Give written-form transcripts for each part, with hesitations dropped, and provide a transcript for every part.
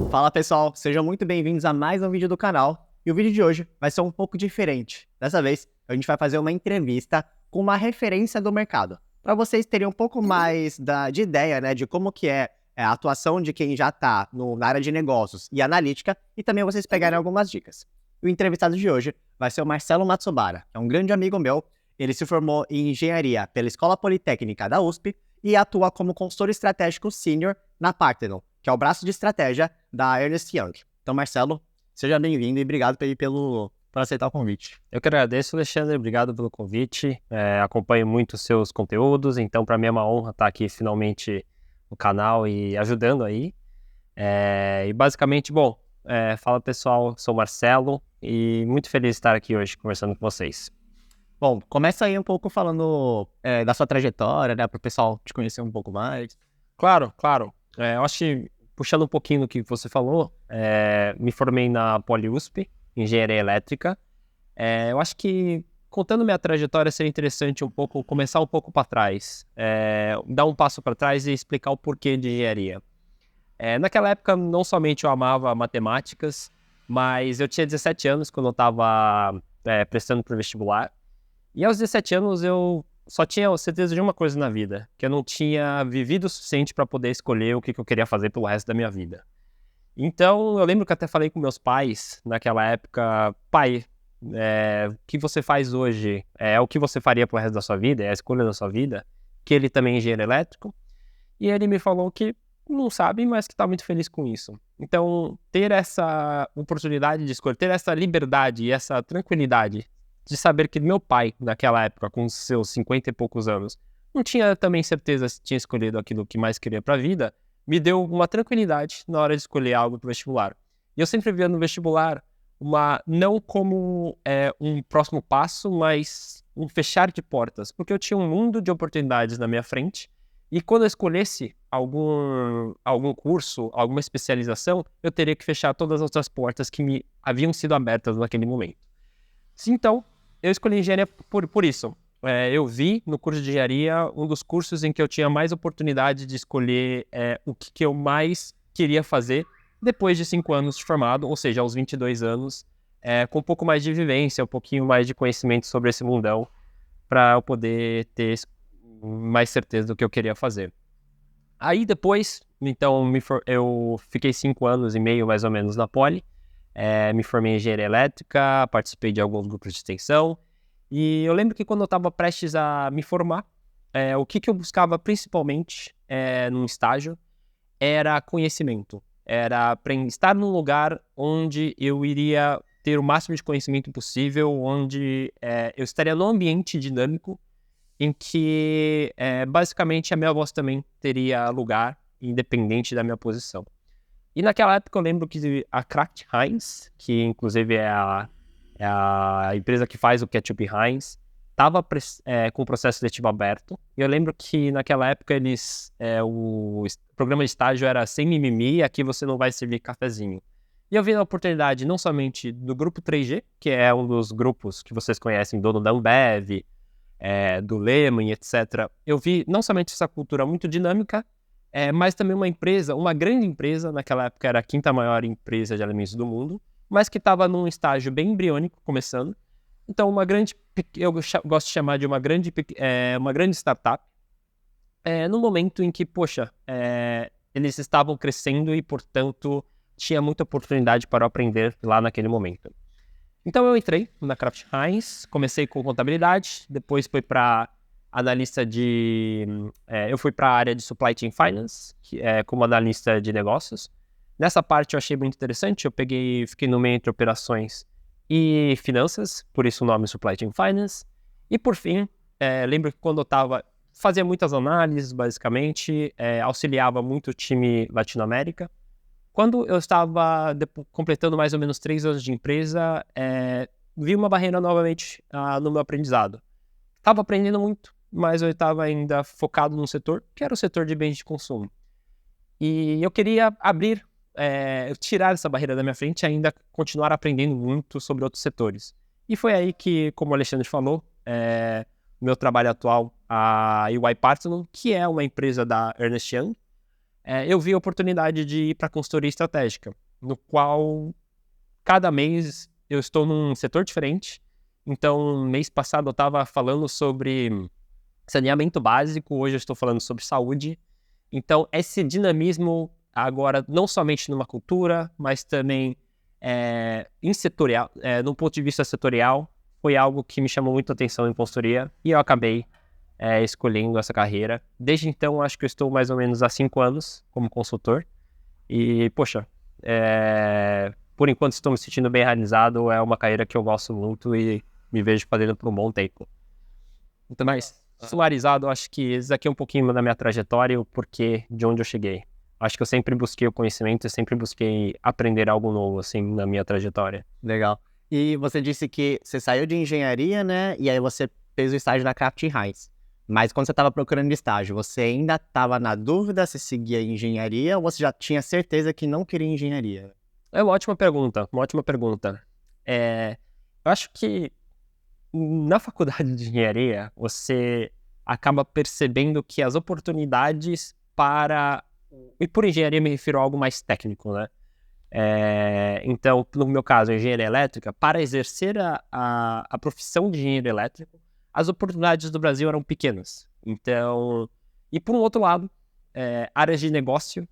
Fala pessoal, sejam muito bem-vindos a mais um vídeo do canal. E o vídeo de hoje vai ser um pouco diferente. Dessa vez, a gente vai fazer uma entrevista com uma referência do mercado, para vocês terem um pouco mais de ideia, né, de como que é a atuação de quem já está na área de negócios e analítica, e também vocês pegarem algumas dicas. O entrevistado de hoje vai ser o Marcelo Matsubara, que é um grande amigo meu. Ele se formou em engenharia pela Escola Politécnica da USP e atua como consultor estratégico sênior na Parthenon, que é o braço de estratégia da Ernst Young. Então, Marcelo, seja bem-vindo e obrigado por aceitar o convite. Eu que agradeço, Alexandre, obrigado pelo convite. Acompanho muito os seus conteúdos, então para mim é uma honra estar aqui finalmente no canal e ajudando aí. E basicamente, fala pessoal, sou o Marcelo e muito feliz de estar aqui hoje conversando com vocês. Bom, começa aí um pouco falando da sua trajetória, né, para o pessoal te conhecer um pouco mais. Claro. Eu acho que, puxando um pouquinho do que você falou, me formei na PoliUSP, Engenharia Elétrica. Eu acho que, contando minha trajetória, seria interessante começar um pouco para trás, dar um passo para trás e explicar o porquê de engenharia. Naquela época, não somente eu amava matemáticas, mas eu tinha 17 anos quando eu estava prestando para o vestibular. E aos 17 anos eu só tinha certeza de uma coisa na vida, que eu não tinha vivido o suficiente para poder escolher o que eu queria fazer pelo resto da minha vida. Então, eu lembro que até falei com meus pais naquela época: pai, o que você faz hoje é o que você faria pro resto da sua vida, é a escolha da sua vida, que ele também é engenheiro elétrico. E ele me falou que não sabe, mas que está muito feliz com isso. Então, ter essa oportunidade de escolher, ter essa liberdade e essa tranquilidade de saber que meu pai, naquela época, com seus 50 e poucos anos, não tinha também certeza se tinha escolhido aquilo que mais queria para a vida, me deu uma tranquilidade na hora de escolher algo para o vestibular. E eu sempre via no vestibular não como um próximo passo, mas um fechar de portas, porque eu tinha um mundo de oportunidades na minha frente, e quando eu escolhesse algum curso, alguma especialização, eu teria que fechar todas as outras portas que me haviam sido abertas naquele momento. Então, eu escolhi engenharia por isso. Eu vi no curso de engenharia um dos cursos em que eu tinha mais oportunidade de escolher o que eu mais queria fazer depois de 5 anos de formado, ou seja, aos 22 anos, com um pouco mais de vivência, um pouquinho mais de conhecimento sobre esse mundão, para eu poder ter mais certeza do que eu queria fazer. Aí depois, então, eu fiquei 5 anos e meio mais ou menos na Poli, me formei em engenharia elétrica, participei de alguns grupos de extensão, e eu lembro que quando eu estava prestes a me formar, o que eu buscava principalmente num estágio era conhecimento. Era estar num lugar onde eu iria ter o máximo de conhecimento possível, onde eu estaria num ambiente dinâmico em que basicamente a minha voz também teria lugar, independente da minha posição. E naquela época eu lembro que a Kraft Heinz, que inclusive é a empresa que faz o ketchup Heinz, estava com o processo seletivo aberto. E eu lembro que naquela época o programa de estágio era sem mimimi, aqui você não vai servir cafezinho. E eu vi a oportunidade não somente do grupo 3G, que é um dos grupos que vocês conhecem, dono da Ambev, do Lehman, etc. Eu vi não somente essa cultura muito dinâmica, mas também uma grande empresa, naquela época era a 5ª maior empresa de alimentos do mundo, mas que estava num estágio bem embriônico, começando. Então, eu gosto de chamar de uma grande startup, no momento em que, eles estavam crescendo e, portanto, tinha muita oportunidade para aprender lá naquele momento. Então, eu entrei na Kraft Heinz, comecei com contabilidade, depois fui para eu fui para a área de Supply Chain Finance, como analista de negócios. Nessa parte eu achei muito interessante, fiquei no meio entre operações e finanças, por isso o nome Supply Chain Finance. E por fim, lembro que quando eu fazia muitas análises, basicamente, auxiliava muito o time Latinoamérica. Quando eu estava completando mais ou menos 3 anos de empresa, vi uma barreira novamente no meu aprendizado. Estava aprendendo muito, mas eu estava ainda focado num setor, que era o setor de bens de consumo. E eu queria tirar essa barreira da minha frente e ainda continuar aprendendo muito sobre outros setores. E foi aí que, como o Alexandre falou, meu trabalho atual, a EY Parthenon, que é uma empresa da Ernst Young, eu vi a oportunidade de ir para consultoria estratégica, no qual cada mês eu estou num setor diferente. Então, mês passado eu estava falando sobre saneamento básico, hoje eu estou falando sobre saúde. Então, esse dinamismo agora, não somente numa cultura, mas também em setorial, no ponto de vista setorial, foi algo que me chamou muito a atenção em consultoria e eu acabei escolhendo essa carreira. Desde então, acho que eu estou mais ou menos há 5 anos como consultor. E, poxa, por enquanto estou me sentindo bem realizado, é uma carreira que eu gosto muito e me vejo fazendo por um bom tempo. Então, mas, summarizado, acho que esse aqui é um pouquinho da minha trajetória e o porquê de onde eu cheguei. Acho que eu sempre busquei o conhecimento e sempre busquei aprender algo novo, assim, na minha trajetória. Legal. E você disse que você saiu de engenharia, né? E aí você fez o estágio na Kraft Heinz. Mas quando você estava procurando estágio, você ainda estava na dúvida se seguia engenharia ou você já tinha certeza que não queria engenharia? É uma ótima pergunta, uma ótima pergunta. Eu acho que na faculdade de engenharia, você acaba percebendo que as oportunidades para... E por engenharia me refiro a algo mais técnico, né? Então, no meu caso, engenharia elétrica, para exercer a profissão de engenheiro elétrico, as oportunidades do Brasil eram pequenas. Então, e por um outro lado, áreas de negócio,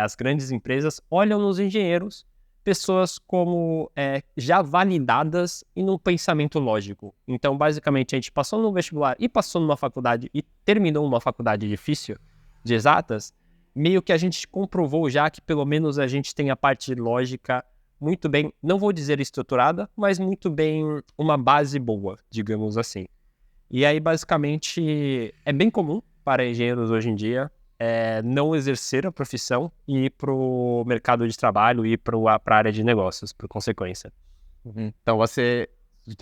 as grandes empresas olham nos engenheiros pessoas como já validadas e num pensamento lógico. Então, basicamente, a gente passou no vestibular e passou numa faculdade e terminou uma faculdade difícil de exatas, meio que a gente comprovou já que pelo menos a gente tem a parte lógica muito bem, não vou dizer estruturada, mas muito bem uma base boa, digamos assim. E aí, basicamente, é bem comum para engenheiros hoje em dia não exercer a profissão e ir para o mercado de trabalho e para a área de negócios, por consequência. Então você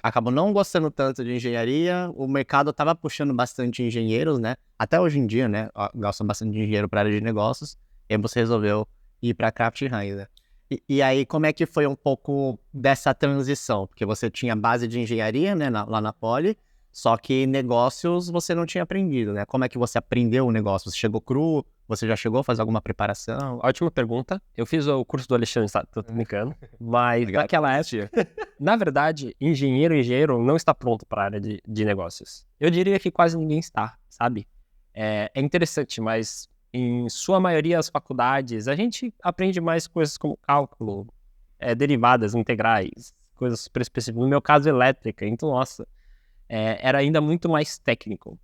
acabou não gostando tanto de engenharia, o mercado estava puxando bastante engenheiros, né? Até hoje em dia, né? Gostam bastante de engenheiro para a área de negócios, e aí você resolveu ir para a Kraft Heinz, né? E aí, como é que foi um pouco dessa transição? Porque você tinha base de engenharia, né, lá na Poli, só que negócios você não tinha aprendido, né? Como é que você aprendeu o negócio? Você chegou cru? Você já chegou a fazer alguma preparação? Ótima pergunta. Eu fiz o curso do Alexandre, tô brincando, mas naquela época, na verdade, engenheiro não está pronto para a área de negócios. Eu diria que quase ninguém está, sabe? É interessante, mas em sua maioria das faculdades, a gente aprende mais coisas como cálculo, derivadas, integrais, coisas super específicas. No meu caso, elétrica. Então, nossa, era ainda muito mais técnico.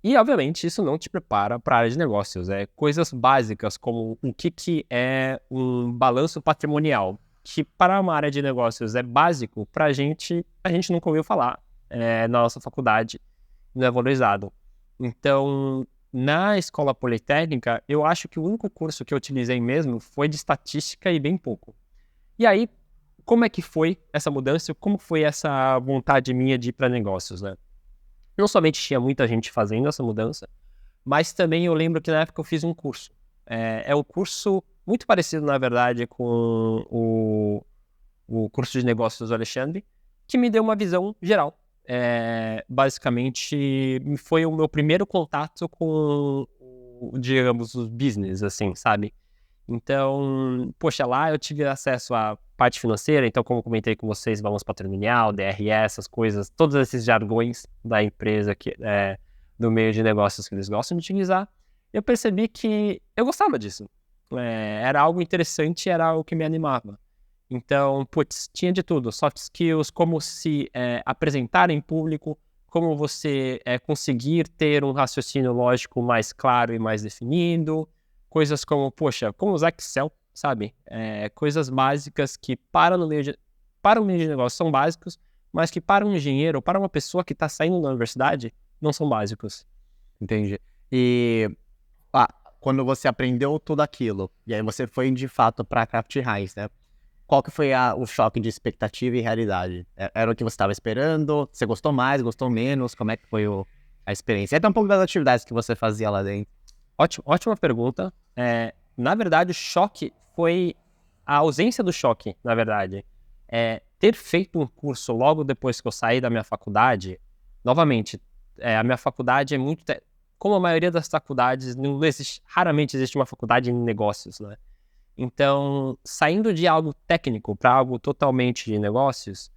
E, obviamente, isso não te prepara para a área de negócios. Coisas básicas, como o que é um balanço patrimonial, que para uma área de negócios é básico, para a gente nunca ouviu falar na nossa faculdade, não é valorizado. Então, na escola politécnica, eu acho que o único curso que eu utilizei mesmo foi de estatística e bem pouco. E aí, como é que foi essa mudança? Como foi essa vontade minha de ir para negócios, né? Não somente tinha muita gente fazendo essa mudança, mas também eu lembro que na época eu fiz um curso. É um curso muito parecido, na verdade, com o curso de negócios do Alexandre, que me deu uma visão geral. Basicamente, foi o meu primeiro contato com, digamos, os business, assim, sabe? Então, poxa, lá eu tive acesso à parte financeira, então como eu comentei com vocês, balanço patrimonial, DRE, essas coisas, todos esses jargões da empresa, do meio de negócios que eles gostam de utilizar, eu percebi que eu gostava disso. Era algo interessante, era algo que me animava. Então, putz, tinha de tudo, soft skills, como se apresentar em público, como você conseguir ter um raciocínio lógico mais claro e mais definido, coisas como, poxa, como usar Excel, sabe? Coisas básicas que para o meio de negócio são básicos, mas que para um engenheiro ou para uma pessoa que está saindo da universidade, não são básicos. Entendi. E quando você aprendeu tudo aquilo, e aí você foi de fato para a Kraft Heinz, né? Qual que foi o choque de expectativa e realidade? Era o que você estava esperando? Você gostou mais, gostou menos? Como é que foi a experiência? E até um pouco das atividades que você fazia lá dentro. Ótima pergunta. Na verdade, o choque foi a ausência do choque, na verdade. Ter feito um curso logo depois que eu saí da minha faculdade, novamente, a minha faculdade é muito... como a maioria das faculdades, raramente existe uma faculdade em negócios, né? Então, saindo de algo técnico para algo totalmente de negócios,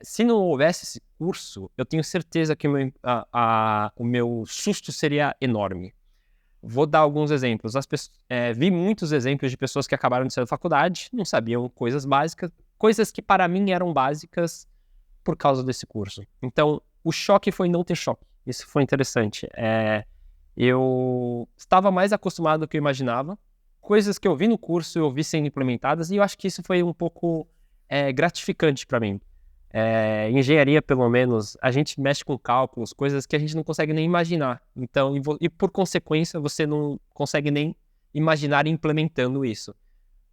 se não houvesse esse curso, eu tenho certeza que o meu susto seria enorme. Vou dar alguns exemplos. Vi muitos exemplos de pessoas que acabaram de sair da faculdade, não sabiam coisas básicas, coisas que para mim eram básicas por causa desse curso. Então, o choque foi não ter choque. Isso foi interessante. Eu estava mais acostumado do que eu imaginava. Coisas que eu vi no curso, eu vi sendo implementadas, e eu acho que isso foi um pouco gratificante para mim. Engenharia, pelo menos, a gente mexe com cálculos, coisas que a gente não consegue nem imaginar. Então, e por consequência, você não consegue nem imaginar implementando isso.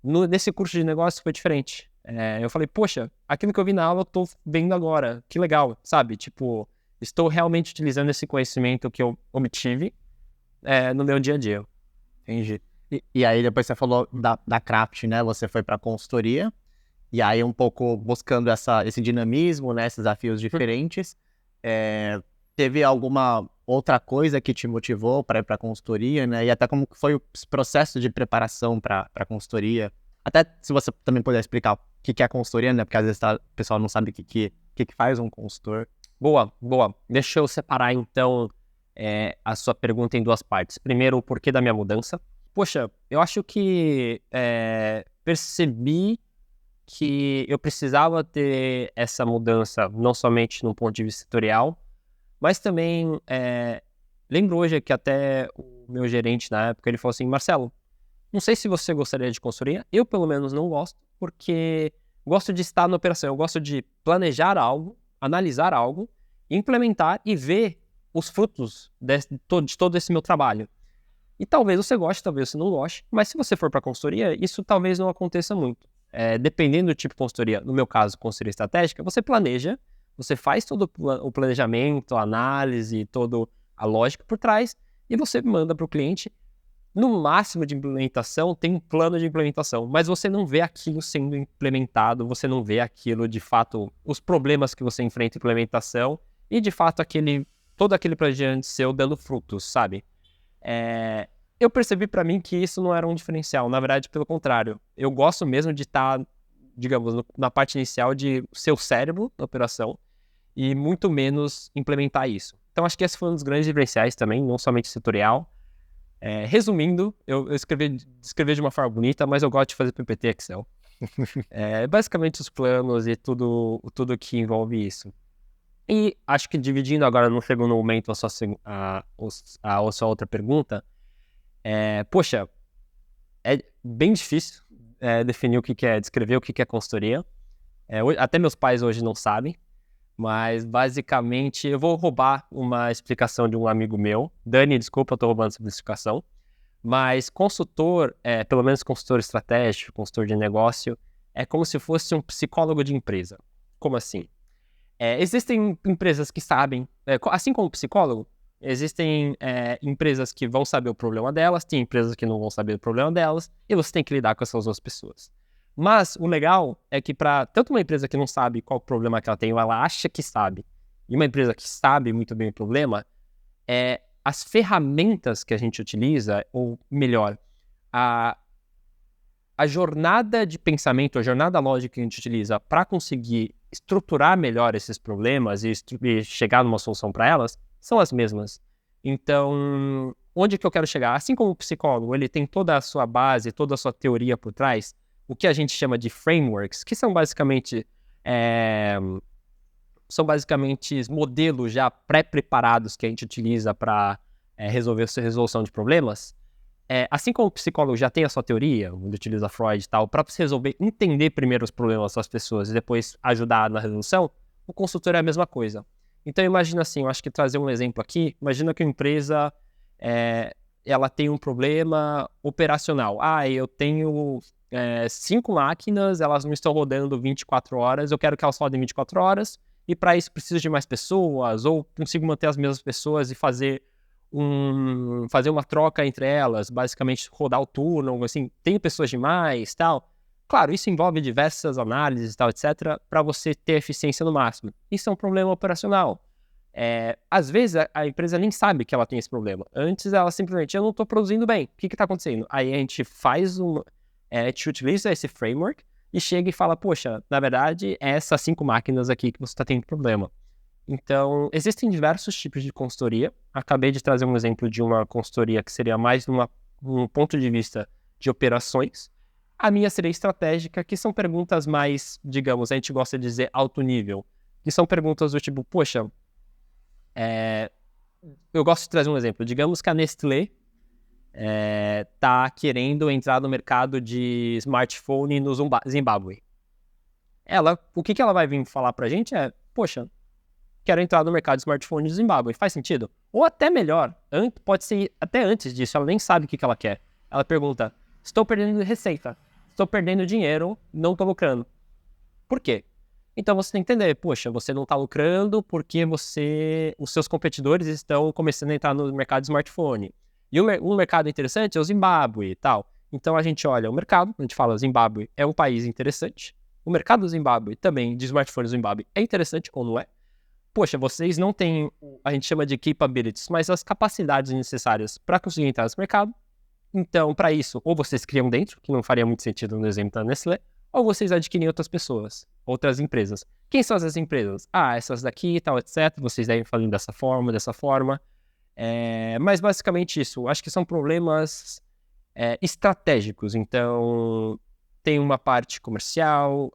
Nesse curso de negócio foi diferente. Eu falei, poxa, aquilo que eu vi na aula eu tô vendo agora, que legal, sabe? Tipo, estou realmente utilizando esse conhecimento que eu obtive no meu dia a dia. Entendi. E aí depois você falou da Craft, né? Você foi para consultoria, e aí um pouco buscando esse dinamismo, né? Esses desafios diferentes. Teve alguma outra coisa que te motivou para ir para consultoria, né? E até como que foi o processo de preparação para consultoria? Até se você também puder explicar o que é a consultoria, né? Porque às vezes o pessoal não sabe o que faz um consultor. Boa. Deixa eu separar, então, a sua pergunta em duas partes. Primeiro, o porquê da minha mudança. Poxa, eu acho que percebi que eu precisava ter essa mudança, não somente no ponto de vista setorial, mas também, lembro hoje que até o meu gerente na época, ele falou assim, Marcelo, não sei se você gostaria de consultoria, eu pelo menos não gosto, porque gosto de estar na operação, eu gosto de planejar algo, analisar algo, implementar e ver os frutos de todo esse meu trabalho. E talvez você goste, talvez você não goste, mas se você for para consultoria, isso talvez não aconteça muito. Dependendo do tipo de consultoria, no meu caso, consultoria estratégica, você planeja, você faz todo o planejamento, a análise, toda a lógica por trás, e você manda para o cliente. No máximo de implementação, tem um plano de implementação, mas você não vê aquilo sendo implementado, você não vê aquilo, de fato, os problemas que você enfrenta em implementação, e de fato todo aquele planejamento seu dando frutos, sabe? Eu percebi para mim que isso não era um diferencial, na verdade, pelo contrário. Eu gosto mesmo de estar, digamos, na parte inicial de ser o cérebro da operação e muito menos implementar isso. Então, acho que esse foi um dos grandes diferenciais também, não somente setorial. Resumindo, eu escrevi de uma forma bonita, mas eu gosto de fazer PPT Excel. Basicamente os planos e tudo que envolve isso. E acho que dividindo agora no segundo momento a sua outra pergunta, poxa, é bem difícil definir descrever o que é consultoria. Até meus pais hoje não sabem, mas basicamente eu vou roubar uma explicação de um amigo meu. Dani, desculpa, eu estou roubando essa explicação. Mas consultor, pelo menos consultor estratégico, consultor de negócio, é como se fosse um psicólogo de empresa. Como assim? Existem empresas que sabem, assim como psicólogo, existem empresas que vão saber o problema delas, tem empresas que não vão saber o problema delas, e você tem que lidar com essas duas pessoas. Mas o legal é que para tanto uma empresa que não sabe qual o problema que ela tem, ou ela acha que sabe, e uma empresa que sabe muito bem o problema, as ferramentas que a gente utiliza, ou melhor, a jornada de pensamento, a jornada lógica que a gente utiliza para conseguir estruturar melhor esses problemas e chegar numa solução para elas, são as mesmas. Então, onde que eu quero chegar? Assim como o psicólogo, ele tem toda a sua base, toda a sua teoria por trás, o que a gente chama de frameworks, que são basicamente modelos já pré-preparados que a gente utiliza para resolver essa resolução de problemas. Assim como o psicólogo já tem a sua teoria, onde utiliza Freud e tal, para resolver, entender primeiro os problemas das pessoas e depois ajudar na resolução, o consultor é a mesma coisa. Então imagina assim, eu acho que trazer um exemplo aqui, imagina que a empresa ela tem um problema operacional. Eu tenho 5 máquinas, elas não estão rodando 24 horas, eu quero que elas rodem 24 horas, e para isso preciso de mais pessoas, ou consigo manter as mesmas pessoas e fazer uma troca entre elas, basicamente rodar o turno, assim, tem pessoas demais, tal. Claro, isso envolve diversas análises, tal, etc., para você ter eficiência no máximo. Isso é um problema operacional. Às vezes a empresa nem sabe que ela tem esse problema. Antes ela simplesmente, eu não estou produzindo bem, o que está acontecendo? Aí a gente a gente utiliza esse framework e chega e fala, poxa, na verdade, essas 5 máquinas aqui que você está tendo problema. Então, existem diversos tipos de consultoria. Acabei de trazer um exemplo de uma consultoria que seria mais num ponto de vista de operações. A minha seria estratégica, que são perguntas mais, digamos, a gente gosta de dizer alto nível, que são perguntas do tipo, poxa, eu gosto de trazer um exemplo. Digamos que a Nestlé está querendo entrar no mercado de smartphone no Zimbábue. O que ela vai vir falar pra gente é, poxa, quero entrar no mercado de smartphone do Zimbábue. Faz sentido? Ou até melhor, pode ser até antes disso, ela nem sabe o que ela quer. Ela pergunta, estou perdendo receita, estou perdendo dinheiro, não estou lucrando. Por quê? Então você tem que entender, poxa, você não está lucrando porque os seus competidores estão começando a entrar no mercado de smartphone. E um mercado interessante é o Zimbábue e tal. Então a gente olha o mercado, a gente fala, Zimbábue é um país interessante. O mercado do Zimbábue também, de smartphones do Zimbábue, é interessante ou não é? Poxa, vocês não têm, a gente chama de capabilities, mas as capacidades necessárias para conseguir entrar nesse mercado. Então, para isso, ou vocês criam dentro, que não faria muito sentido no exemplo da Nestlé, ou vocês adquirem outras pessoas, outras empresas. Quem são essas empresas? Essas daqui e tal, etc. Vocês devem fazer dessa forma. Mas basicamente isso. Acho que são problemas estratégicos. Então, tem uma parte comercial.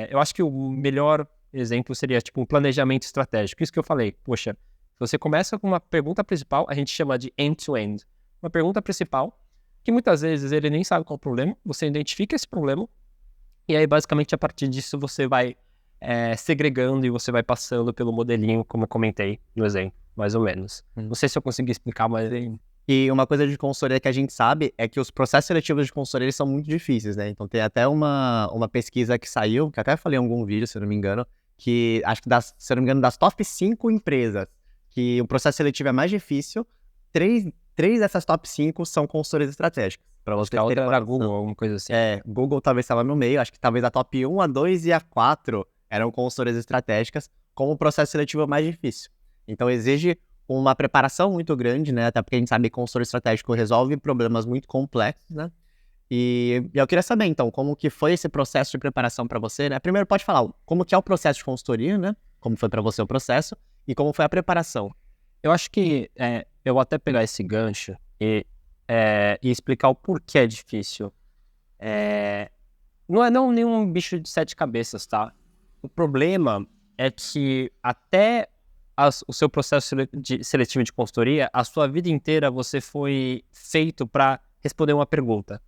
Eu acho que o melhor exemplo seria tipo um planejamento estratégico. Isso que eu falei. Poxa, você começa com uma pergunta principal, a gente chama de end-to-end. Uma pergunta principal, que muitas vezes ele nem sabe qual é o problema. Você identifica esse problema. E aí, basicamente, a partir disso, você vai segregando e você vai passando pelo modelinho, como eu comentei no exemplo, mais ou menos. Não sei se eu consegui explicar, mas... E uma coisa de consultoria que a gente sabe é que os processos seletivos de consultoria eles são muito difíceis, né? Então tem até uma pesquisa que saiu, que até falei em algum vídeo, se eu não me engano, que acho que se eu não me engano, das top 5 empresas que o processo seletivo é mais difícil, três dessas top 5 são consultorias estratégicas. Pra você a outra era Google, alguma coisa assim. Google talvez estava no meio, acho que talvez a top 1, a 2 e a 4 eram consultorias estratégicas, como o processo seletivo é mais difícil. Então exige uma preparação muito grande, né? Até porque a gente sabe que consultor estratégico resolve problemas muito complexos, né? E eu queria saber, então, como que foi esse processo de preparação para você, né? Primeiro pode falar como que é o processo de consultoria, né? Como foi para você o processo e como foi a preparação. Eu acho que eu vou até pegar esse gancho e explicar o porquê é difícil. Não é nenhum bicho de 7 cabeças, tá? O problema é que até o seu processo seletivo de consultoria, a sua vida inteira você foi feito para responder uma pergunta.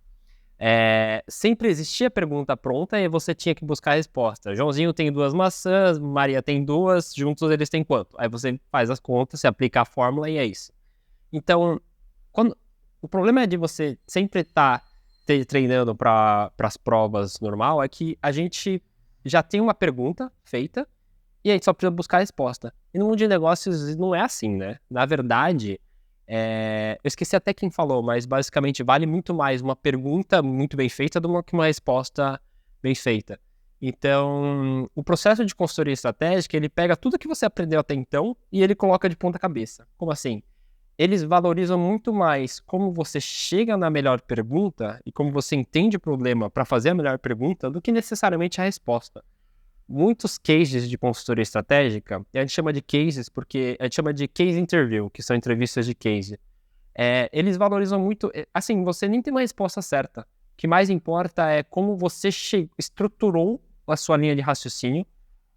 Sempre existia a pergunta pronta e você tinha que buscar a resposta. Joãozinho tem 2 maçãs, Maria tem 2, juntos eles têm quanto? Aí você faz as contas, você aplica a fórmula e é isso. Então, o problema é de você sempre estar treinando para as provas normal, é que a gente já tem uma pergunta feita e a gente só precisa buscar a resposta. E no mundo de negócios não é assim, né? Na verdade, eu esqueci até quem falou, mas basicamente vale muito mais uma pergunta muito bem feita do que uma resposta bem feita. Então, o processo de consultoria estratégica, ele pega tudo que você aprendeu até então e ele coloca de ponta cabeça. Como assim? Eles valorizam muito mais como você chega na melhor pergunta e como você entende o problema para fazer a melhor pergunta do que necessariamente a resposta. Muitos cases de consultoria estratégica, a gente chama de cases porque a gente chama de case interview, que são entrevistas de case. Eles valorizam muito, assim, você nem tem uma resposta certa. O que mais importa é como você estruturou a sua linha de raciocínio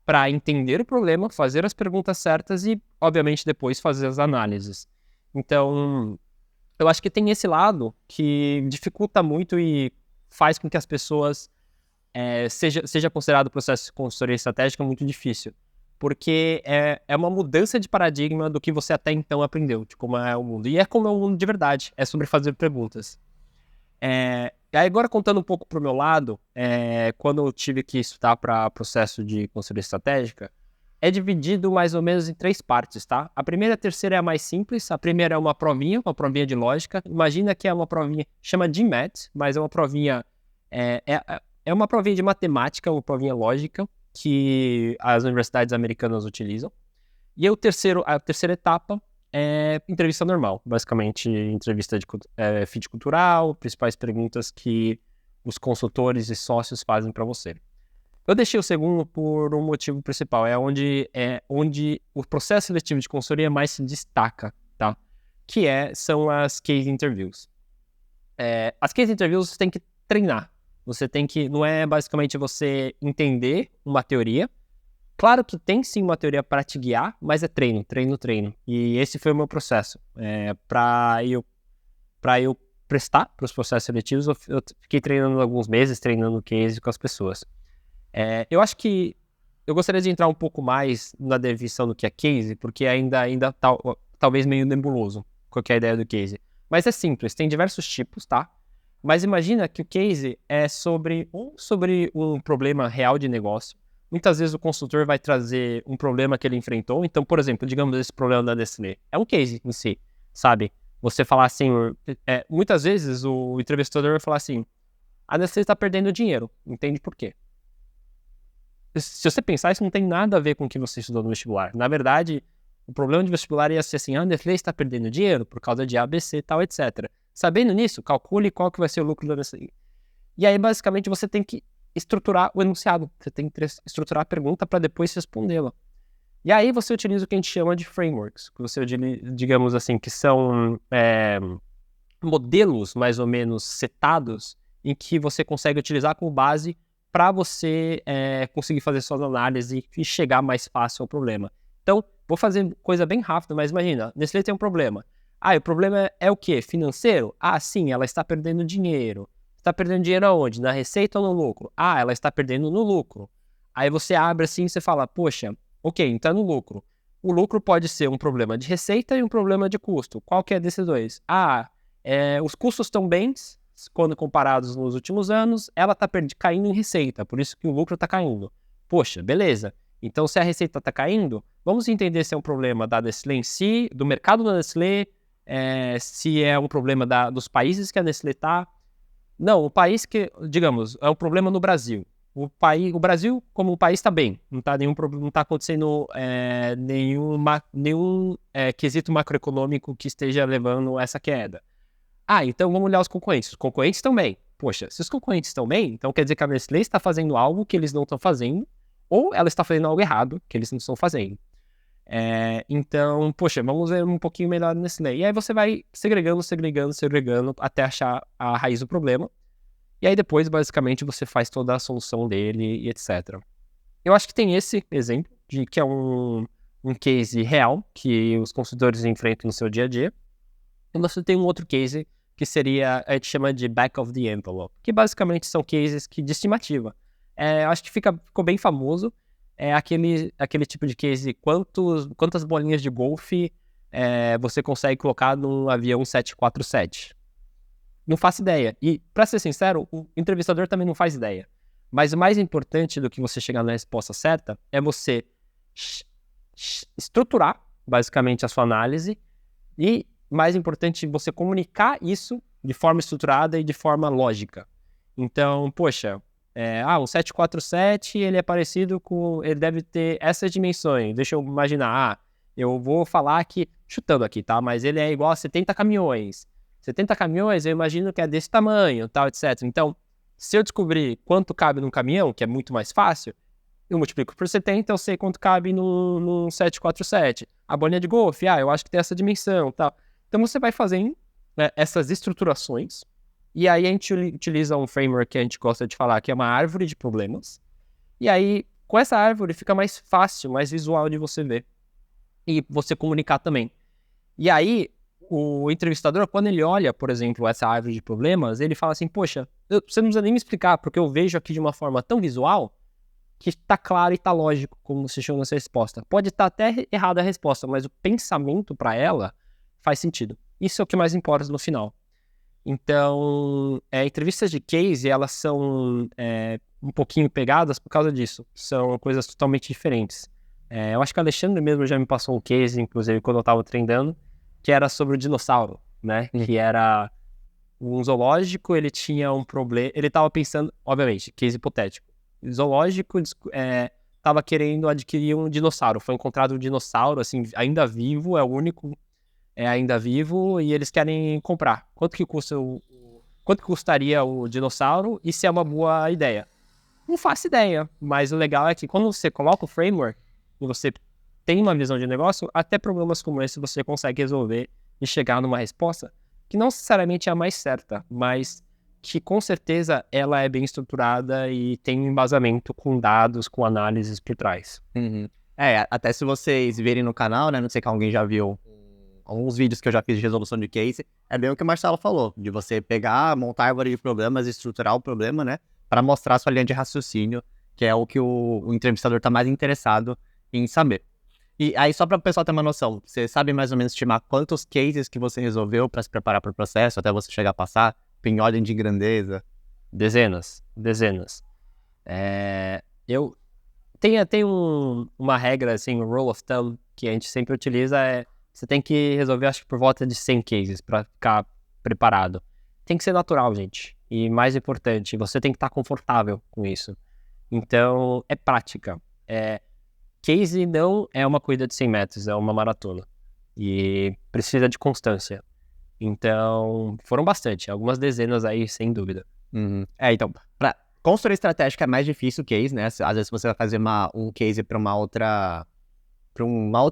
para entender o problema, fazer as perguntas certas e, obviamente, depois fazer as análises. Então, eu acho que tem esse lado que dificulta muito e faz com que as pessoas seja considerado o processo de consultoria estratégica muito difícil. Porque é uma mudança de paradigma do que você até então aprendeu, de como é o mundo. E é como é o mundo de verdade, é sobre fazer perguntas. E aí agora contando um pouco pro meu lado, quando eu tive que estudar para processo de consultoria estratégica, é dividido mais ou menos em 3 partes, tá? A primeira e a terceira é a mais simples. A primeira é uma provinha de lógica. Imagina que é uma provinha, chama GMAT, mas é uma provinha... É uma provinha de matemática, uma provinha lógica, que as universidades americanas utilizam. E aí a terceira etapa é entrevista normal, basicamente entrevista de fit cultural, principais perguntas que os consultores e sócios fazem para você. Eu deixei o segundo por um motivo principal, é onde o processo seletivo de consultoria mais se destaca, tá? São as case interviews. As case interviews você tem que treinar, não é basicamente você entender uma teoria. Claro que tem sim uma teoria para te guiar, mas é treino. E esse foi o meu processo. Para eu prestar para os processos seletivos, eu fiquei treinando alguns meses, treinando case com as pessoas. Eu acho que eu gostaria de entrar um pouco mais na definição do que é case, porque ainda talvez meio nebuloso qual que é a ideia do case. Mas é simples, tem diversos tipos, tá? Mas imagina que o case é sobre um problema real de negócio. Muitas vezes o consultor vai trazer um problema que ele enfrentou. Então, por exemplo, digamos esse problema da Nestlé. É um case em si, sabe? Você falar assim... muitas vezes o entrevistador vai falar assim, a Nestlé está perdendo dinheiro. Entende por quê? Se você pensar, isso não tem nada a ver com o que você estudou no vestibular. Na verdade, o problema de vestibular ia ser assim, a Nestlé está perdendo dinheiro por causa de A, B, C, tal, etc. Sabendo nisso, calcule qual que vai ser o lucro da Nestlé. E aí, basicamente, você tem que estruturar o enunciado. Você tem que estruturar a pergunta para depois respondê-la. E aí você utiliza o que a gente chama de frameworks, que você, digamos assim, que são modelos mais ou menos setados em que você consegue utilizar como base para você conseguir fazer suas análises e chegar mais fácil ao problema. Então, vou fazer coisa bem rápida, mas imagina, Nestlé tem um problema. O problema é o quê? Financeiro? Sim, ela está perdendo dinheiro. Está perdendo dinheiro aonde? Na receita ou no lucro? Ela está perdendo no lucro. Aí você abre assim e você fala, poxa, ok, então é no lucro. O lucro pode ser um problema de receita e um problema de custo. Qual que é desses dois? Os custos estão bem quando comparados nos últimos anos, ela está caindo em receita, por isso que o lucro está caindo. Poxa, beleza. Então, se a receita está caindo, vamos entender se é um problema da Nestlé em si, do mercado da Nestlé, se é um problema dos países que a Nestlé está. Não, o país que, digamos, é um problema no Brasil. O Brasil, como o país, está bem. Não está acontecendo nenhum quesito macroeconômico que esteja levando a essa queda. Então vamos olhar os concorrentes. Os concorrentes estão bem. Poxa, se os concorrentes estão bem, então quer dizer que a Nestlé está fazendo algo que eles não estão fazendo, ou ela está fazendo algo errado que eles não estão fazendo. Então, poxa, vamos ver um pouquinho melhor a Nestlé. E aí você vai segregando até achar a raiz do problema. E aí depois, basicamente, você faz toda a solução dele e etc. Eu acho que tem esse exemplo, de que é um case real que os consultores enfrentam no seu dia a dia. E você tem um outro case que a gente chama de back of the envelope, que basicamente são cases de estimativa. Eu acho que ficou bem famoso. É aquele tipo de case, quantas bolinhas de golfe você consegue colocar num avião 747? Não faço ideia. E, pra ser sincero, o entrevistador também não faz ideia. Mas o mais importante do que você chegar na resposta certa é você estruturar, basicamente, a sua análise e, mais importante, você comunicar isso de forma estruturada e de forma lógica. Então, poxa, um 747, ele é parecido com... Ele deve ter essas dimensões. Deixa eu imaginar. Eu vou falar aqui, chutando aqui, tá? Mas ele é igual a 70 caminhões. 70 caminhões, eu imagino que é desse tamanho, tal, etc. Então, se eu descobrir quanto cabe num caminhão, que é muito mais fácil, eu multiplico por 70, eu sei quanto cabe no 747. A bolinha de golfe, eu acho que tem essa dimensão, tal. Então, você vai fazendo essas estruturações, e aí a gente utiliza um framework que a gente gosta de falar, que é uma árvore de problemas. E aí, com essa árvore, fica mais fácil, mais visual de você ver. E você comunicar também. E aí, o entrevistador, quando ele olha, por exemplo, essa árvore de problemas, ele fala assim, poxa, você não precisa nem me explicar, porque eu vejo aqui de uma forma tão visual que está claro e está lógico como você chegou nessa resposta. Pode estar até errada a resposta, mas o pensamento para ela faz sentido. Isso é o que mais importa no final. Então, entrevistas de case, elas são um pouquinho pegadas por causa disso. São coisas totalmente diferentes. Eu acho que o Alexandre mesmo já me passou um case, inclusive, quando eu estava treinando, que era sobre o dinossauro, né? Que era um zoológico, ele tinha um problema... Ele estava pensando, obviamente, case hipotético. Zoológico estava querendo adquirir um dinossauro. Foi encontrado um dinossauro, assim, ainda vivo, é o único ainda vivo, e eles querem comprar. Quanto que custaria o dinossauro e se é uma boa ideia? Não faço ideia, mas o legal é que quando você coloca o framework e você tem uma visão de negócio, até problemas como esse você consegue resolver e chegar numa resposta que não necessariamente é a mais certa, mas que com certeza ela é bem estruturada e tem um embasamento com dados, com análises por trás. Uhum. Até se vocês verem no canal, né, não sei se alguém já viu alguns vídeos que eu já fiz de resolução de case, é bem o que o Marcelo falou, de você pegar, montar árvore de problemas, estruturar o problema, né, para mostrar a sua linha de raciocínio, que é o que o entrevistador está mais interessado em saber. E aí, só para o pessoal ter uma noção, você sabe mais ou menos estimar quantos cases que você resolveu para se preparar para o processo, até você chegar a passar, em ordem de grandeza? Dezenas. Tem uma regra, assim, um rule of thumb, que a gente sempre utiliza, você tem que resolver, acho que por volta de 100 cases para ficar preparado. Tem que ser natural, gente. E mais importante, você tem que estar confortável com isso. Então, é prática. Case não é uma corrida de 100 metros, é uma maratona. E precisa de constância. Então, foram bastante. Algumas dezenas aí, sem dúvida. Uhum. Então, para construir estratégica é mais difícil o case, né? Às vezes você vai fazer um case para uma outra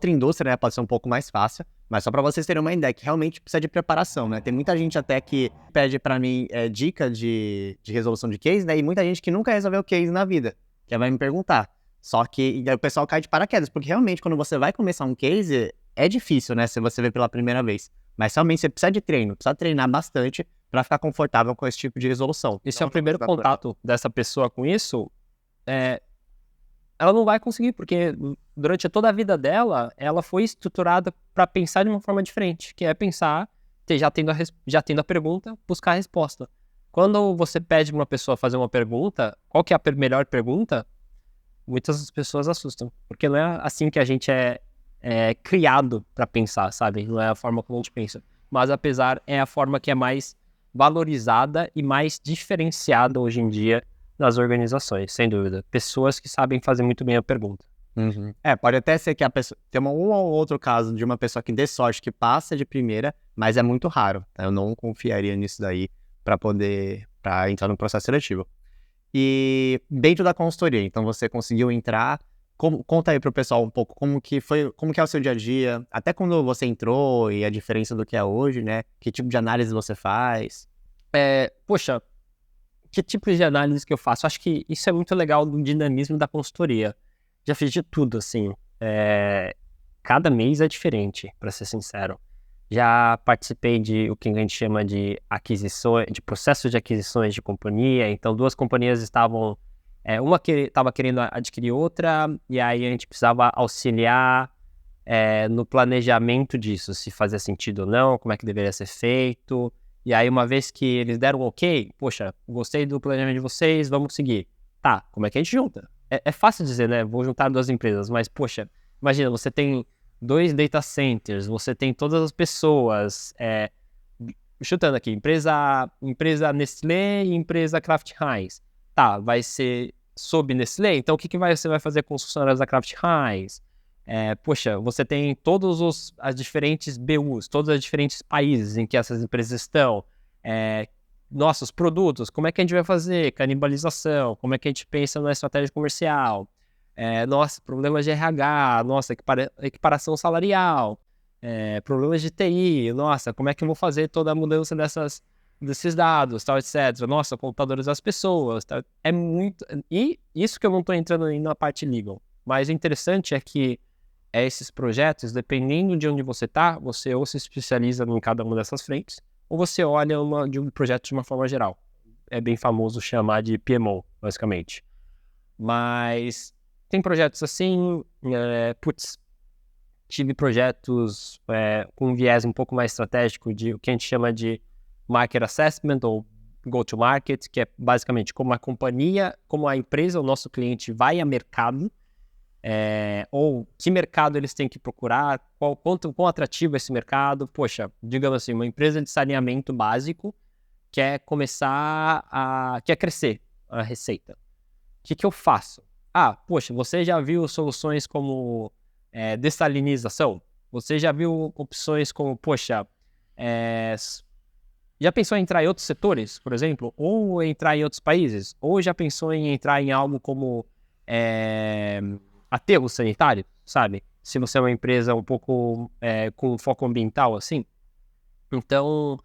indústria, né? Pode ser um pouco mais fácil. Mas só para vocês terem uma ideia, que realmente precisa de preparação, né? Tem muita gente até que pede para mim dica de resolução de case, né? E muita gente que nunca resolveu case na vida, que vai me perguntar. Só que o pessoal cai de paraquedas, porque realmente quando você vai começar um case, é difícil, né? Se você vê pela primeira vez. Mas realmente você precisa de treino, precisa treinar bastante para ficar confortável com esse tipo de resolução. E se é o primeiro contato dessa pessoa com isso, ela não vai conseguir, porque durante toda a vida dela, ela foi estruturada para pensar de uma forma diferente, que é pensar, já tendo a pergunta, buscar a resposta. Quando você pede para uma pessoa fazer uma pergunta, qual que é a melhor pergunta? Muitas pessoas assustam, porque não é assim que a gente é criado para pensar, sabe? Não é a forma como a gente pensa. Mas é a forma que é mais valorizada e mais diferenciada hoje em dia nas organizações, sem dúvida. Pessoas que sabem fazer muito bem a pergunta. Uhum. Pode até ser que a pessoa tem um ou outro caso de uma pessoa que dê sorte, que passa de primeira, mas é muito raro. Tá? Eu não confiaria nisso daí para entrar no processo seletivo. E dentro da consultoria, então você conseguiu entrar. Conta aí pro pessoal um pouco como que é o seu dia a dia, até quando você entrou e a diferença do que é hoje, né? Que tipo de análise você faz? Poxa, que tipo de análise que eu faço? Acho que isso é muito legal do dinamismo da consultoria. Já fiz de tudo, assim. Cada mês é diferente, para ser sincero. Já participei de o que a gente chama de aquisições, de processo de aquisições de companhia. Então, duas companhias estavam... uma estava querendo adquirir outra, e aí a gente precisava auxiliar no planejamento disso, se fazia sentido ou não, como é que deveria ser feito. E aí, uma vez que eles deram um ok, poxa, gostei do planejamento de vocês, vamos seguir. Tá, como é que a gente junta? É fácil dizer, né? Vou juntar duas empresas, mas, poxa, imagina, você tem 2 data centers, você tem todas as pessoas, chutando aqui, empresa Nestlé e empresa Kraft Heinz. Tá, vai ser sob Nestlé, então o que você vai fazer com os funcionários da Kraft Heinz? Poxa, você tem todos as diferentes BUs, todos os diferentes países em que essas empresas estão. Nossos produtos, como é que a gente vai fazer? Canibalização, como é que a gente pensa na estratégia comercial? Problemas de RH, equiparação salarial, problemas de TI, como é que eu vou fazer toda a mudança desses dados, tal, etc. Computadores das pessoas, tal. É muito... E isso que eu não estou entrando ainda na parte legal. Mas o interessante é que esses projetos, dependendo de onde você está, você ou se especializa em cada uma dessas frentes, ou você olha de um projeto de uma forma geral. É bem famoso chamar de PMO, basicamente. Mas tem projetos assim, tive projetos com um viés um pouco mais estratégico de o que a gente chama de Market Assessment ou Go-to-Market, que é basicamente como a companhia, como a empresa, o nosso cliente vai a mercado, ou que mercado eles têm que procurar, quão atrativo é esse mercado. Poxa, digamos assim, uma empresa de saneamento básico quer crescer a receita. O que eu faço? Poxa, você já viu soluções como dessalinização? Você já viu opções como, poxa, já pensou em entrar em outros setores, por exemplo? Ou entrar em outros países? Ou já pensou em entrar em algo como aterro sanitário, sabe? Se você é uma empresa um pouco com foco ambiental, assim. Então,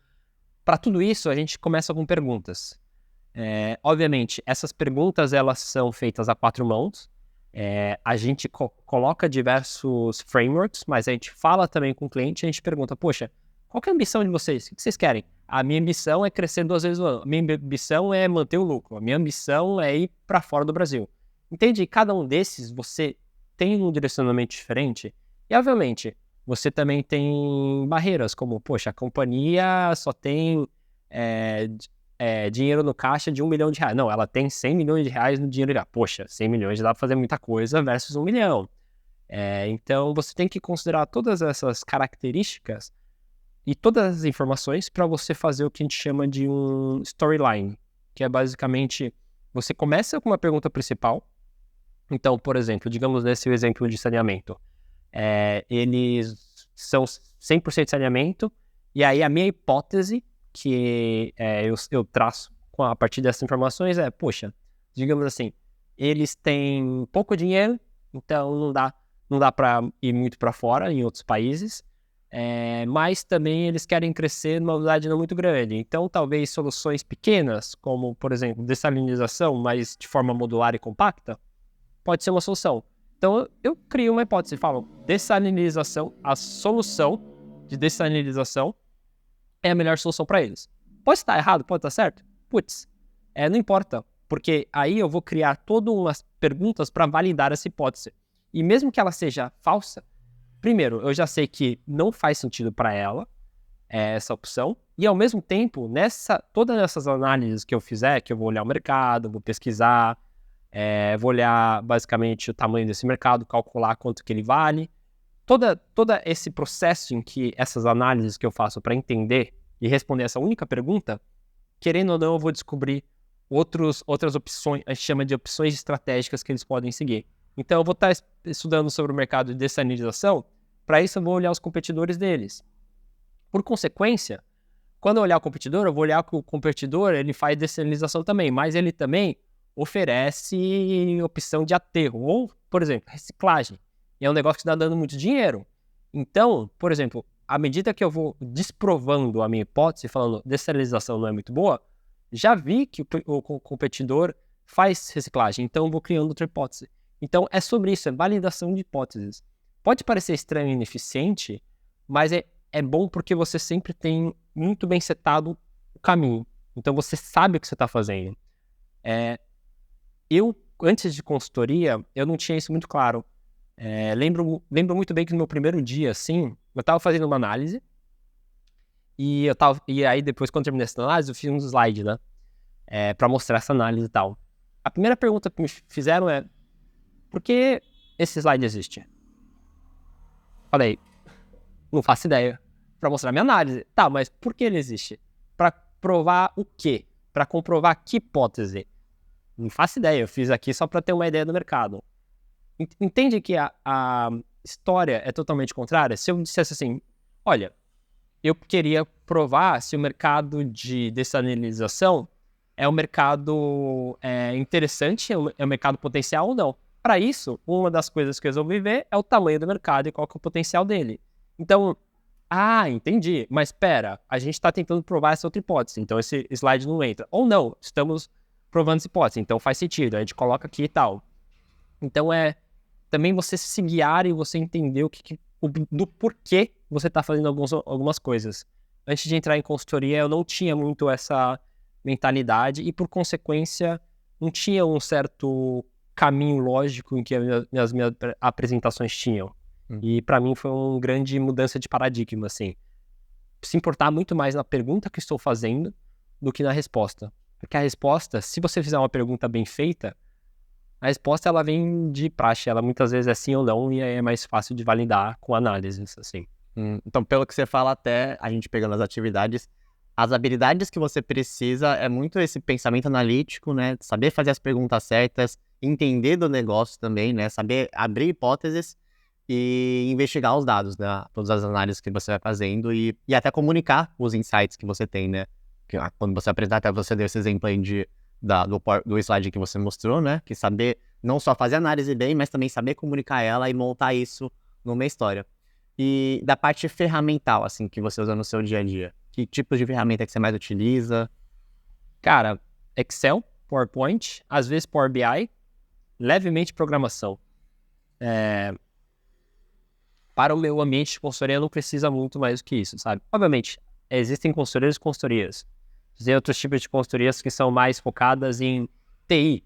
para tudo isso, a gente começa com perguntas. Obviamente, essas perguntas, elas são feitas a 4 mãos. A gente coloca diversos frameworks, mas a gente fala também com o cliente, a gente pergunta, poxa, qual que é a ambição de vocês? O que vocês querem? A minha ambição é crescer 2 vezes no ano. A minha ambição é manter o lucro. A minha ambição é ir para fora do Brasil. Entende? E cada um desses, você tem um direcionamento diferente. E, obviamente, você também tem barreiras, como, poxa, a companhia só tem dinheiro no caixa de R$1 milhão. Não, ela tem R$100 milhões no dinheiro. Poxa, 100 milhões dá para fazer muita coisa versus 1 milhão. Então, você tem que considerar todas essas características e todas as informações para você fazer o que a gente chama de um storyline, que é basicamente, você começa com uma pergunta principal. Então, por exemplo, digamos nesse exemplo de saneamento, eles são 100% saneamento, e aí a minha hipótese, que eu traço a partir dessas informações poxa, digamos assim, eles têm pouco dinheiro, então não dá para ir muito para fora, em outros países, mas também eles querem crescer numa velocidade não muito grande. Então, talvez soluções pequenas, como, por exemplo, dessalinização, mas de forma modular e compacta, pode ser uma solução. Então, eu crio uma hipótese e falo, dessalinização, a solução de dessalinização é a melhor solução para eles. Pode estar errado, pode estar certo? Putz, não importa, porque aí eu vou criar todas umas perguntas para validar essa hipótese. E mesmo que ela seja falsa, primeiro, eu já sei que não faz sentido para ela essa opção, e ao mesmo tempo, todas essas análises que eu fizer, que eu vou olhar o mercado, vou pesquisar, vou olhar basicamente o tamanho desse mercado, calcular quanto que ele vale, todo esse processo em que essas análises que eu faço para entender e responder essa única pergunta, querendo ou não, eu vou descobrir outras opções, a gente chama de opções estratégicas que eles podem seguir. Então, eu vou estar estudando sobre o mercado de dessalinização, para isso eu vou olhar os competidores deles. Por consequência, quando eu olhar o competidor, eu vou olhar que o competidor ele faz dessalinização também, mas ele também oferece opção de aterro, ou, por exemplo, reciclagem. E é um negócio que está dando muito dinheiro. Então, por exemplo, à medida que eu vou desprovando a minha hipótese, falando dessalinização não é muito boa, já vi que o competidor faz reciclagem, então eu vou criando outra hipótese. Então, é sobre isso, é validação de hipóteses. Pode parecer estranho e ineficiente, mas é bom porque você sempre tem muito bem setado o caminho. Então, você sabe o que você está fazendo. Eu, antes de consultoria, eu não tinha isso muito claro. Lembro muito bem que no meu primeiro dia, assim, eu estava fazendo uma análise e aí depois, quando terminei essa análise, eu fiz um slide, né? Para mostrar essa análise e tal. A primeira pergunta que me fizeram é: por que esse slide existe? Falei, não faço ideia. Para mostrar minha análise. Tá, mas por que ele existe? Para provar o quê? Para comprovar que hipótese? Não faço ideia. Eu fiz aqui só para ter uma ideia do mercado. Entende que a história é totalmente contrária? Se eu dissesse assim, olha, eu queria provar se o mercado de dessalinização é um mercado interessante, é um mercado potencial ou não. Para isso, uma das coisas que eu resolvi ver é o tamanho do mercado e qual que é o potencial dele. Então, entendi, mas espera, a gente está tentando provar essa outra hipótese, então esse slide não entra. Ou não, estamos provando essa hipótese, então faz sentido, a gente coloca aqui e tal. Então, também você se guiar e você entender do porquê você está fazendo algumas coisas. Antes de entrar em consultoria, eu não tinha muito essa mentalidade e, por consequência, não tinha um certo caminho lógico em que as minhas apresentações tinham. E, para mim, foi uma grande mudança de paradigma, assim. Se importar muito mais na pergunta que estou fazendo do que na resposta. Porque a resposta, se você fizer uma pergunta bem feita, a resposta ela vem de praxe, ela muitas vezes é sim ou não, e aí é mais fácil de validar com análises, assim. Então, pelo que você fala, até a gente pegando as atividades, as habilidades que você precisa é muito esse pensamento analítico, né? Saber fazer as perguntas certas, entender do negócio também, né? Saber abrir hipóteses e investigar os dados, né? Todas as análises que você vai fazendo e até comunicar os insights que você tem, né? Quando você apresentar, até você deu esse exemplo aí do slide que você mostrou, né? Que saber não só fazer análise bem, mas também saber comunicar ela e montar isso numa história. E da parte ferramental, assim, que você usa no seu dia a dia. Que tipos de ferramenta que você mais utiliza? Cara, Excel, PowerPoint, às vezes Power BI, levemente programação. Para o meu ambiente de consultoria não precisa muito mais do que isso, sabe? Obviamente, existem consultorias e consultorias. Tem outros tipos de consultorias que são mais focadas em TI.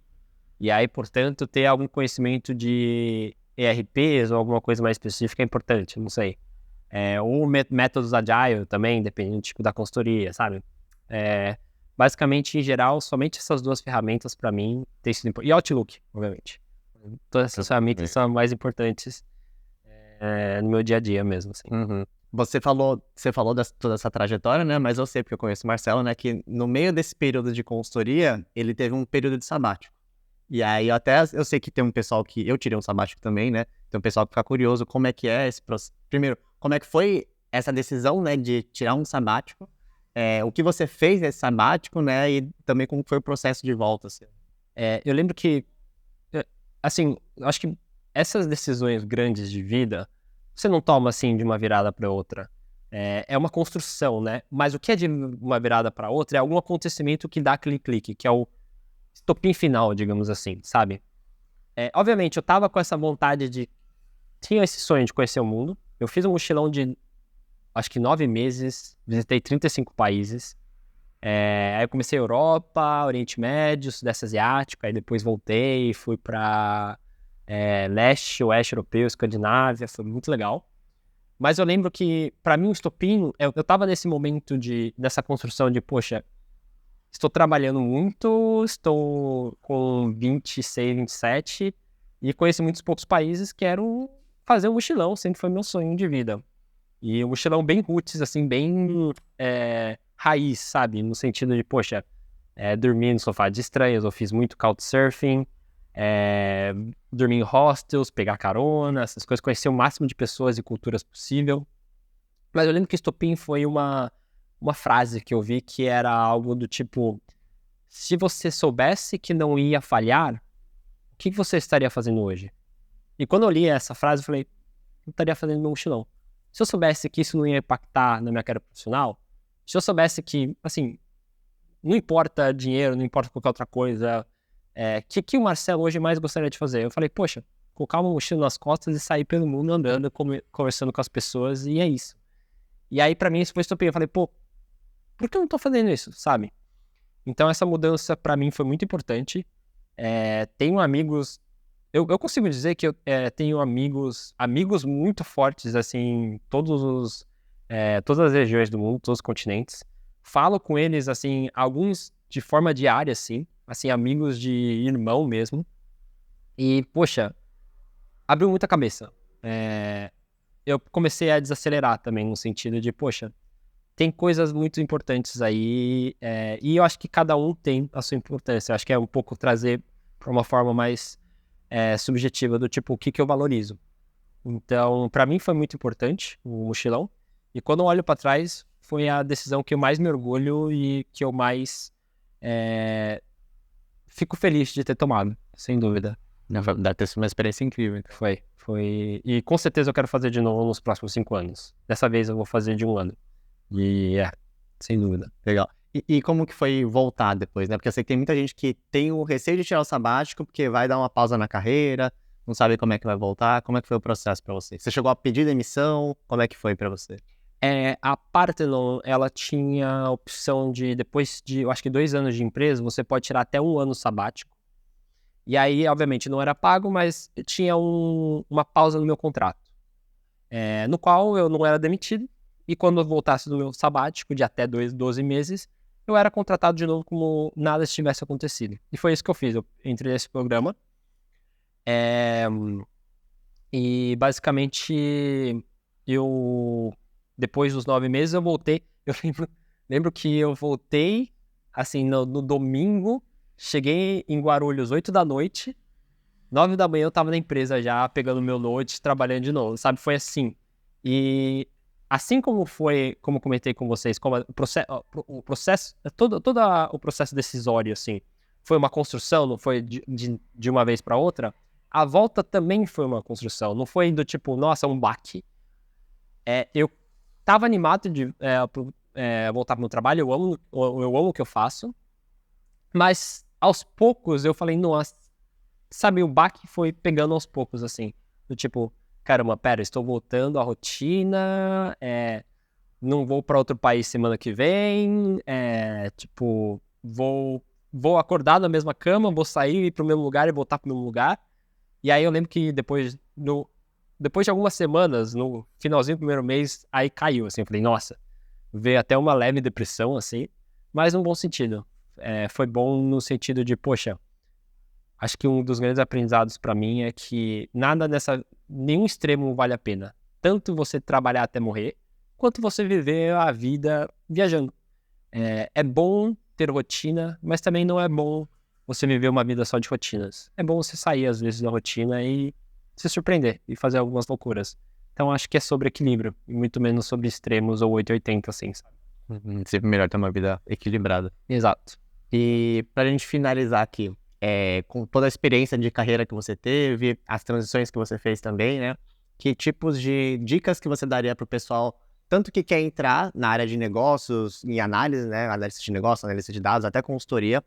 E aí, portanto, ter algum conhecimento de ERPs ou alguma coisa mais específica é importante, não sei. Ou métodos Agile também, dependendo do tipo da consultoria, sabe? Basicamente, em geral, somente essas duas ferramentas, para mim, tem sido importante. E Outlook, obviamente. Todas essas ferramentas são as mais importantes no meu dia a dia mesmo, assim. Uhum. Você falou toda essa trajetória, né? Mas eu sei, porque eu conheço o Marcelo, né? Que no meio desse período de consultoria, ele teve um período de sabático. E aí, eu sei que tem um pessoal que... Eu tirei um sabático também, né? Tem um pessoal que fica curioso como é que é esse processo. Primeiro, como é que foi essa decisão, né? De tirar um sabático. O que você fez nesse sabático, né? E também como foi o processo de volta, assim. Eu lembro que... Assim, eu acho que essas decisões grandes de vida, você não toma assim de uma virada para outra. É uma construção, né? Mas o que é de uma virada para outra é algum acontecimento que dá aquele clique, que é o estopim final, digamos assim, sabe? Obviamente, eu tava com essa vontade de... Tinha esse sonho de conhecer o mundo. Eu fiz um mochilão de, acho que 9 meses, visitei 35 países. Aí eu comecei a Europa, Oriente Médio, Sudeste Asiático, aí depois voltei, fui para leste, oeste europeu, Escandinávia, foi muito legal. Mas eu lembro que, para mim, o estopim, eu tava nesse momento dessa construção de, poxa, estou trabalhando muito, estou com 26, 27 e conheci muitos poucos países, quero fazer um mochilão, sempre foi meu sonho de vida. E um mochilão bem roots, assim, bem raiz, sabe? No sentido de, poxa, dormir no sofá de estranhos, eu fiz muito couchsurfing, dormir em hostels, pegar carona, essas coisas, conhecer o máximo de pessoas e culturas possível. Mas eu lembro que estopim foi uma frase que eu vi que era algo do tipo: se você soubesse que não ia falhar, o que você estaria fazendo hoje? E quando eu li essa frase, eu falei, eu estaria fazendo meu mochilão. Se eu soubesse que isso não ia impactar na minha carreira profissional, se eu soubesse que, assim, não importa dinheiro, não importa qualquer outra coisa, que o Marcelo hoje mais gostaria de fazer? Eu falei, poxa, colocar uma mochila nas costas e sair pelo mundo andando, conversando com as pessoas, e é isso. E aí, pra mim, isso foi estopim. Eu falei, pô, por que eu não tô fazendo isso, sabe? Então, essa mudança, pra mim, foi muito importante. Tenho amigos... Eu consigo dizer que eu tenho amigos muito fortes, assim, todas as regiões do mundo, todos os continentes. Falo com eles, assim, alguns de forma diária, assim, amigos de irmão mesmo. E, poxa, abriu muita cabeça. Eu comecei a desacelerar também, no sentido de, poxa, tem coisas muito importantes aí, e eu acho que cada um tem a sua importância. Eu acho que é um pouco trazer para uma forma mais subjetiva do tipo, o que eu valorizo. Então, para mim foi muito importante o mochilão, e quando eu olho para trás, foi a decisão que eu mais me orgulho e que eu mais fico feliz de ter tomado, sem dúvida. Deve ter sido uma experiência incrível. Foi. E com certeza eu quero fazer de novo nos próximos 5 anos. Dessa vez eu vou fazer de 1 ano. E sem dúvida. Legal. E como que foi voltar depois, né? Porque eu sei que tem muita gente que tem o receio de tirar o sabático porque vai dar uma pausa na carreira, não sabe como é que vai voltar. Como é que foi o processo pra você? Você chegou a pedir demissão? Como é que foi pra você? A Parthenon, ela tinha a opção de, depois de, eu acho que 2 anos de empresa, você pode tirar até 1 ano sabático. E aí, obviamente, não era pago, mas tinha uma pausa no meu contrato, no qual eu não era demitido. E quando eu voltasse do meu sabático, de até 12 meses, eu era contratado de novo como nada tivesse acontecido. E foi isso que eu fiz. Eu entrei nesse programa. E basicamente, depois dos 9 meses, eu voltei. Eu lembro que eu voltei, assim, no domingo, cheguei em Guarulhos 8 da noite, 9 da manhã eu tava na empresa já, pegando meu note, trabalhando de novo, sabe? Foi assim. E assim como foi, como eu comentei com vocês, como o processo, todo o processo decisório, assim, foi uma construção, não foi de uma vez para outra, a volta também foi uma construção, não foi do tipo, nossa, um baque. Eu tava animado de voltar pro meu trabalho, eu amo o que eu faço, mas aos poucos eu falei, nossa, sabe, o baque foi pegando aos poucos, assim, do tipo, caramba, pera, estou voltando à rotina, não vou para outro país semana que vem, tipo, vou acordar na mesma cama, vou sair, ir pro mesmo lugar e voltar pro mesmo lugar. E aí eu lembro que depois de algumas semanas, no finalzinho do primeiro mês, aí caiu, assim, eu falei, nossa, veio até uma leve depressão, assim, mas num bom sentido. Foi bom no sentido de, poxa, acho que um dos grandes aprendizados para mim é que nenhum extremo vale a pena. Tanto você trabalhar até morrer, quanto você viver a vida viajando. É bom ter rotina, mas também não é bom você viver uma vida só de rotinas. É bom você sair às vezes da rotina e se surpreender e fazer algumas loucuras. Então acho que é sobre equilíbrio, e muito menos sobre extremos ou 880, assim, sabe? Sempre melhor ter uma vida equilibrada. Exato. E pra gente finalizar aqui, com toda a experiência de carreira que você teve, as transições que você fez também, né? Que tipos de dicas que você daria pro pessoal, tanto que quer entrar na área de negócios, em análise, né? Análise de negócios, análise de dados, até consultoria.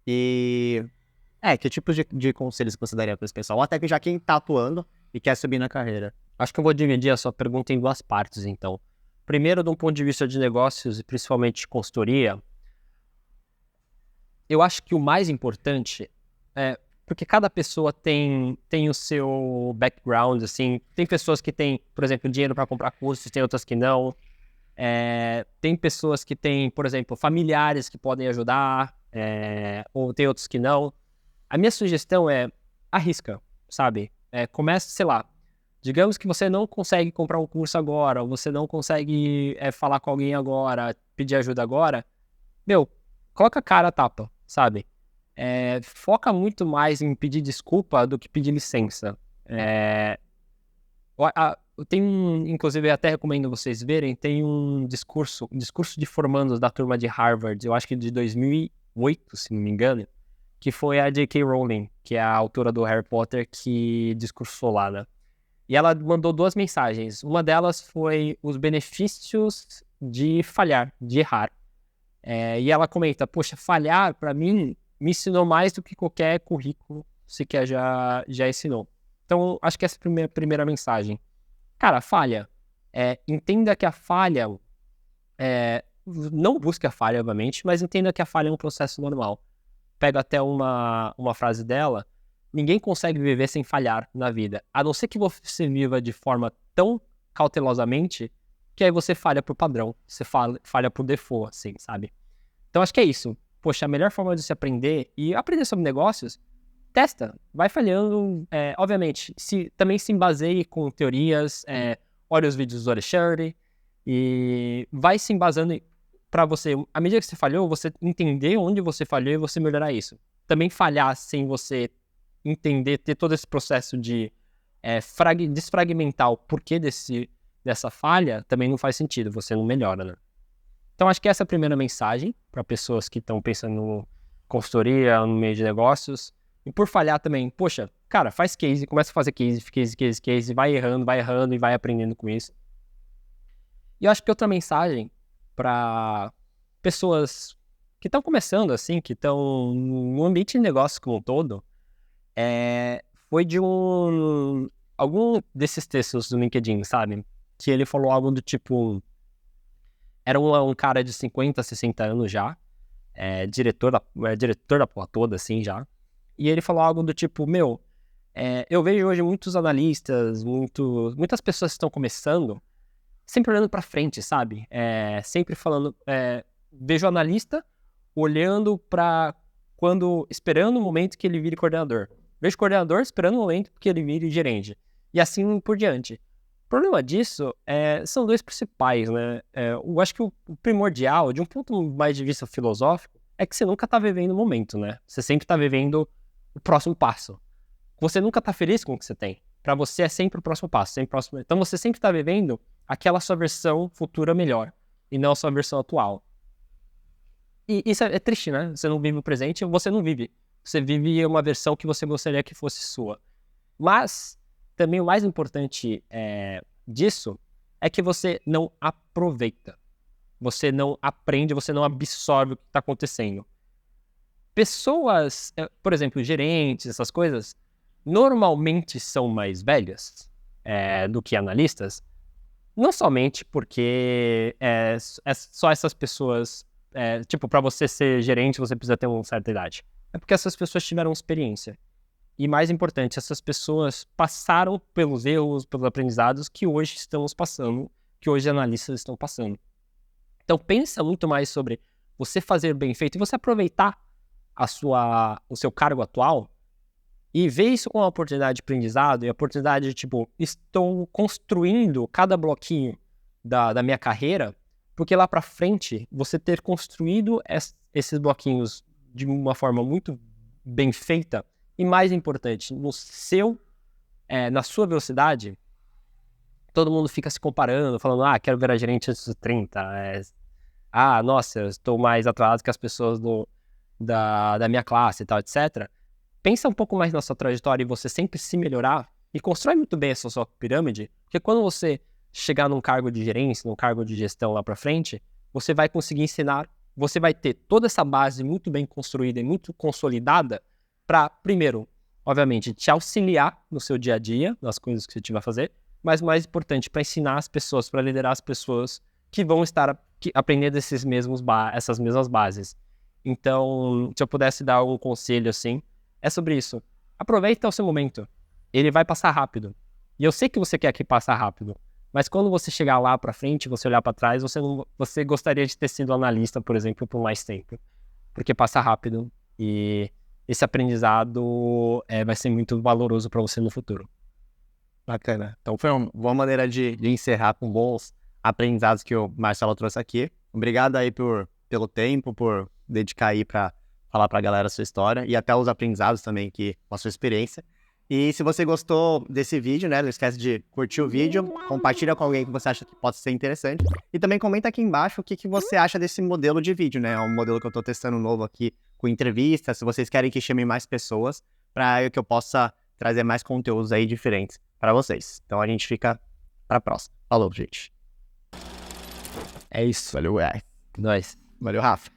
E que tipos de conselhos que você daria para esse pessoal? Ou até que já quem tá atuando e quer subir na carreira. Acho que eu vou dividir a sua pergunta em duas partes, então. Primeiro, de um ponto de vista de negócios e principalmente de consultoria, eu acho que o mais importante porque cada pessoa tem o seu background, assim. Tem pessoas que têm, por exemplo, dinheiro para comprar cursos, tem outras que não. Tem pessoas que têm, por exemplo, familiares que podem ajudar, ou tem outros que não. A minha sugestão é arrisca, sabe? Comece, sei lá, digamos que você não consegue comprar um curso agora, ou você não consegue falar com alguém agora, pedir ajuda agora, meu, coloca a cara a tapa, sabe? Foca muito mais em pedir desculpa do que pedir licença. Inclusive, eu até recomendo vocês verem, tem um discurso de formandos da turma de Harvard, eu acho que de 2008, se não me engano, que foi a J.K. Rowling, que é a autora do Harry Potter, que discursou lá, né? E ela mandou 2 mensagens. Uma delas foi os benefícios de falhar, de errar. E ela comenta, poxa, falhar, pra mim, me ensinou mais do que qualquer currículo sequer já ensinou. Então, acho que essa é a primeira mensagem. Cara, falha. Entenda que a falha... não busque a falha, obviamente, mas entenda que a falha é um processo normal. Pego até uma frase dela, ninguém consegue viver sem falhar na vida, a não ser que você viva de forma tão cautelosamente que aí você falha por padrão, você falha por default, assim, sabe? Então acho que é isso. Poxa, a melhor forma de se aprender e aprender sobre negócios, testa, vai falhando, obviamente, também se baseie com teorias, olha os vídeos do Alexandre e vai se embasando para você, à medida que você falhou, você entender onde você falhou e você melhorar isso. Também falhar sem você entender, ter todo esse processo de desfragmentar o porquê dessa falha, também não faz sentido, você não melhora, né? Então, acho que essa é a primeira mensagem para pessoas que estão pensando em consultoria, no meio de negócios. E por falhar também, poxa, cara, faz case, começa a fazer case, vai errando e vai aprendendo com isso. E eu acho que outra mensagem para pessoas que estão começando, assim, que estão no ambiente de negócio como um todo, foi de algum desses textos do LinkedIn, sabe? Que ele falou algo do tipo... Era um cara de 50, 60 anos já, diretor da porra toda, assim, já. E ele falou algo do tipo, eu vejo hoje muitos analistas, muitas pessoas que estão começando, sempre olhando pra frente, sabe? Sempre falando... vejo o analista olhando esperando o momento que ele vire coordenador. Vejo o coordenador esperando o momento que ele vire gerente. E assim por diante. O problema disso são 2 principais, né? Eu acho que o primordial, de um ponto mais de vista filosófico, é que você nunca tá vivendo o momento, né? Você sempre tá vivendo o próximo passo. você nunca tá feliz com o que você tem. Para você é sempre o próximo passo, sempre o próximo. Então você sempre tá vivendo aquela sua versão futura melhor e não a sua versão atual. E isso é triste, né? Você não vive o presente, você não vive. Você vive uma versão que você gostaria que fosse sua. Mas também o mais importante disso é que você não aproveita. Você não aprende, você não absorve o que está acontecendo. Pessoas, por exemplo, gerentes, essas coisas, normalmente são mais velhas do que analistas, não somente porque só essas pessoas, tipo, para você ser gerente, você precisa ter uma certa idade. É porque essas pessoas tiveram experiência. E mais importante, essas pessoas passaram pelos erros, pelos aprendizados que hoje estamos passando, que hoje analistas estão passando. Então pensa muito mais sobre você fazer bem feito e você aproveitar o seu cargo atual e ver isso como uma oportunidade de aprendizado e a oportunidade de, tipo, estou construindo cada bloquinho da minha carreira, porque lá para frente, você ter construído esses bloquinhos de uma forma muito bem feita e, mais importante, na sua velocidade, todo mundo fica se comparando, falando, quero virar gerente antes dos 30, nossa, eu estou mais atrasado que as pessoas da minha classe e tal, etc. Pensa um pouco mais na sua trajetória e você sempre se melhorar e constrói muito bem essa sua pirâmide, porque quando você chegar num cargo de gerência, num cargo de gestão lá pra frente, você vai conseguir ensinar, você vai ter toda essa base muito bem construída e muito consolidada para, primeiro, obviamente, te auxiliar no seu dia a dia, nas coisas que você tiver a fazer, mas mais importante, para ensinar as pessoas, para liderar as pessoas que vão estar aprendendo essas mesmas bases. Então, se eu pudesse dar algum conselho assim, é sobre isso. Aproveita o seu momento. Ele vai passar rápido. E eu sei que você quer que passe rápido. Mas quando você chegar lá pra frente, você olhar pra trás, você gostaria de ter sido analista, por exemplo, por mais tempo. Porque passa rápido. E esse aprendizado vai ser muito valoroso pra você no futuro. Bacana. Então foi uma boa maneira de encerrar com bons aprendizados que o Marcelo trouxe aqui. Obrigado aí pelo tempo, por dedicar aí para falar para a galera a sua história e até os aprendizados também, a sua experiência. E se você gostou desse vídeo, né, não esquece de curtir o vídeo, compartilha com alguém que você acha que pode ser interessante e também comenta aqui embaixo o que você acha desse modelo de vídeo, né? É um modelo que eu estou testando novo aqui com entrevistas, se vocês querem que chame mais pessoas para que eu possa trazer mais conteúdos aí diferentes para vocês. Então a gente fica para a próxima. Falou, gente. É isso. Valeu, Nós. Valeu, Rafa.